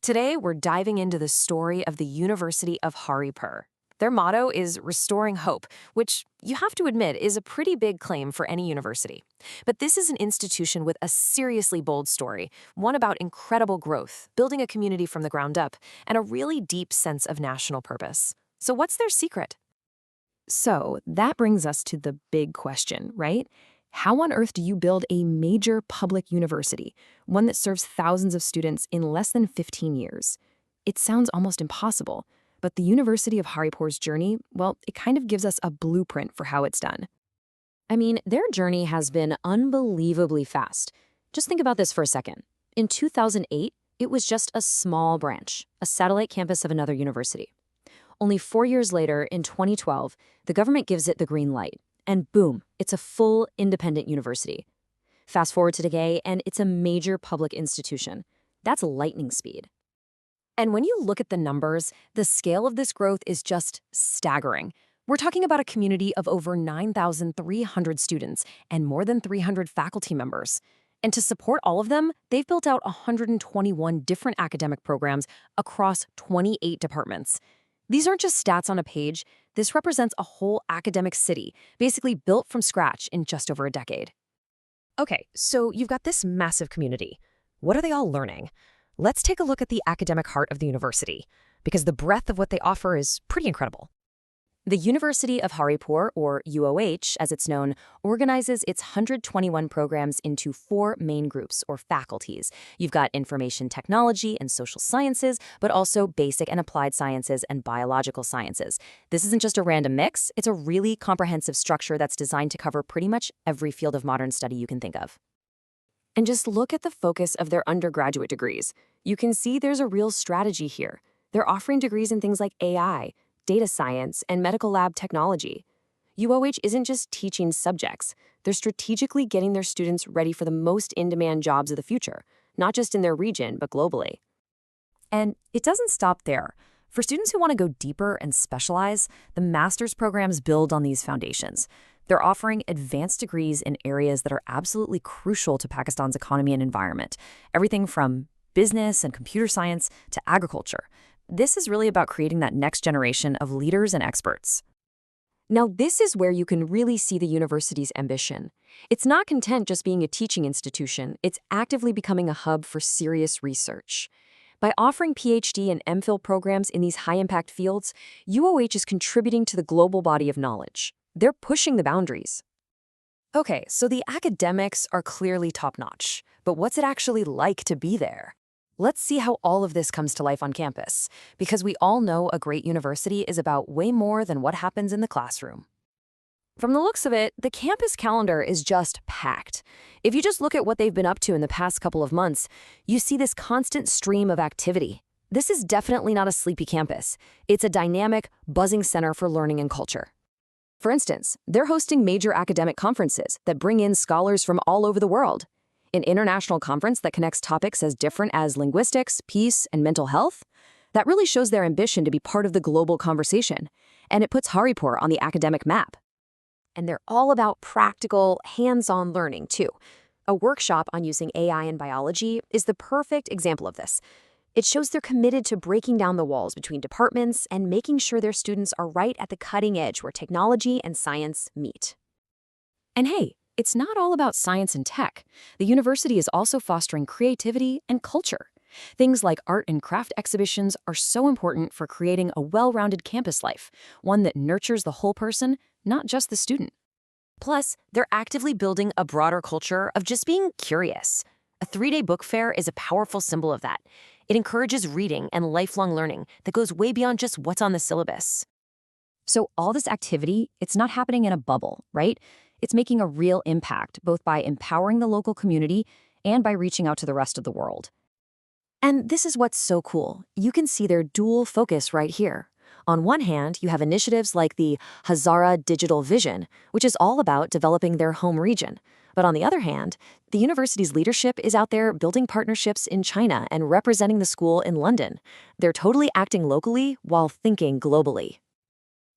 Today, we're diving into the story of the University of Haripur. Their motto is restoring hope, which you have to admit is a pretty big claim for any university. But this is an institution with a seriously bold story, one about incredible growth, building a community from the ground up, and a really deep sense of national purpose. So what's their secret? So that brings us to the big question, right? How on earth do you build a major public university, one that serves thousands of students in less than 15 years? It sounds almost impossible, but the University of Haripur's journey, well, it kind of gives us a blueprint for how it's done. I mean, their journey has been unbelievably fast. Just think about this for a second. In 2008, it was just a small branch, a satellite campus of another university. Only 4 years later, in 2012, the government gives it the green light. And boom, it's a full independent university. Fast forward to today, and it's a major public institution. That's lightning speed. And when you look at the numbers, the scale of this growth is just staggering. We're talking about a community of over 9,300 students and more than 300 faculty members. And to support all of them, they've built out 121 different academic programs across 28 departments. These aren't just stats on a page. This represents a whole academic city, basically built from scratch in just over a decade. Okay, so you've got this massive community. What are they all learning? Let's take a look at the academic heart of the university, because the breadth of what they offer is pretty incredible. The University of Haripur, or UOH as it's known, organizes its 121 programs into 4 main groups, or faculties. You've got information technology and social sciences, but also basic and applied sciences and biological sciences. This isn't just a random mix, it's a really comprehensive structure that's designed to cover pretty much every field of modern study you can think of. And just look at the focus of their undergraduate degrees. You can see there's a real strategy here. They're offering degrees in things like AI, data science, and medical lab technology. UOH isn't just teaching subjects. They're strategically getting their students ready for the most in-demand jobs of the future, not just in their region, but globally. And it doesn't stop there. For students who want to go deeper and specialize, the master's programs build on these foundations. They're offering advanced degrees in areas that are absolutely crucial to Pakistan's economy and environment, everything from business and computer science to agriculture. This is really about creating that next generation of leaders and experts. Now, this is where you can really see the university's ambition. It's not content just being a teaching institution, it's actively becoming a hub for serious research. By offering PhD and MPhil programs in these high-impact fields, UOH is contributing to the global body of knowledge. They're pushing the boundaries. Okay, so the academics are clearly top-notch, but what's it actually like to be there? Let's see how all of this comes to life on campus, because we all know a great university is about way more than what happens in the classroom. From the looks of it, the campus calendar is just packed. If you just look at what they've been up to in the past couple of months, you see this constant stream of activity. This is definitely not a sleepy campus. It's a dynamic, buzzing center for learning and culture. For instance, they're hosting major academic conferences that bring in scholars from all over the world. An international conference that connects topics as different as linguistics, peace, and mental health? That really shows their ambition to be part of the global conversation, and it puts Haripur on the academic map. And they're all about practical, hands-on learning, too. A workshop on using AI in biology is the perfect example of this. It shows they're committed to breaking down the walls between departments and making sure their students are right at the cutting edge where technology and science meet. And hey, it's not all about science and tech. The university is also fostering creativity and culture. Things like art and craft exhibitions are so important for creating a well-rounded campus life, one that nurtures the whole person, not just the student. Plus, they're actively building a broader culture of just being curious. A 3-day book fair is a powerful symbol of that. It encourages reading and lifelong learning that goes way beyond just what's on the syllabus. So all this activity, it's not happening in a bubble, right? It's making a real impact, both by empowering the local community and by reaching out to the rest of the world. And this is what's so cool. You can see their dual focus right here. On one hand, you have initiatives like the Hazara Digital Vision, which is all about developing their home region. But on the other hand, the university's leadership is out there building partnerships in China and representing the school in London. They're totally acting locally while thinking globally.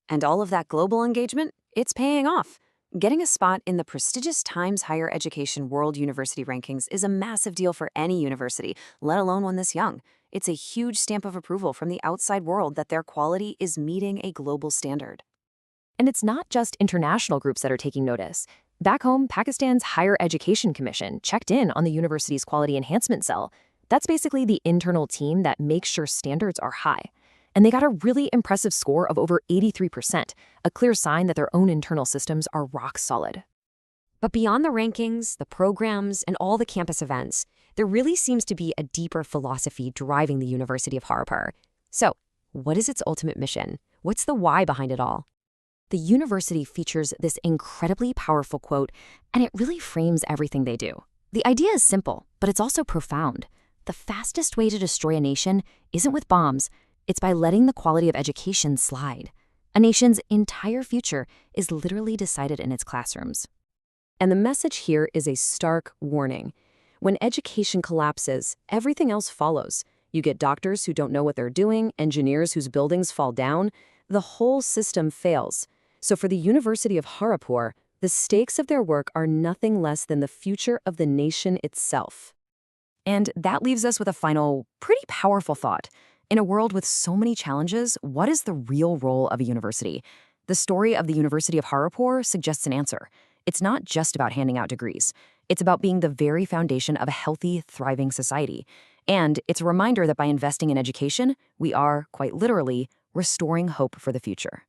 And all of that global engagement, it's paying off. Getting a spot in the prestigious Times Higher Education World University Rankings is a massive deal for any university, let alone one this young. It's a huge stamp of approval from the outside world that their quality is meeting a global standard. And it's not just international groups that are taking notice. Back home, Pakistan's Higher Education Commission checked in on the university's Quality Enhancement Cell. That's basically the internal team that makes sure standards are high. And they got a really impressive score of over 83%, a clear sign that their own internal systems are rock solid. But beyond the rankings, the programs, and all the campus events, there really seems to be a deeper philosophy driving the University of Haripur. So, what is its ultimate mission? What's the why behind it all? The university features this incredibly powerful quote, and it really frames everything they do. The idea is simple, but it's also profound. The fastest way to destroy a nation isn't with bombs, it's by letting the quality of education slide. A nation's entire future is literally decided in its classrooms. And the message here is a stark warning. When education collapses, everything else follows. You get doctors who don't know what they're doing, engineers whose buildings fall down. The whole system fails. So for the University of Haripur, the stakes of their work are nothing less than the future of the nation itself. And that leaves us with a final, pretty powerful thought. In a world with so many challenges, what is the real role of a university? The story of the University of Haripur suggests an answer. It's not just about handing out degrees. It's about being the very foundation of a healthy, thriving society. And it's a reminder that by investing in education, we are, quite literally, restoring hope for the future.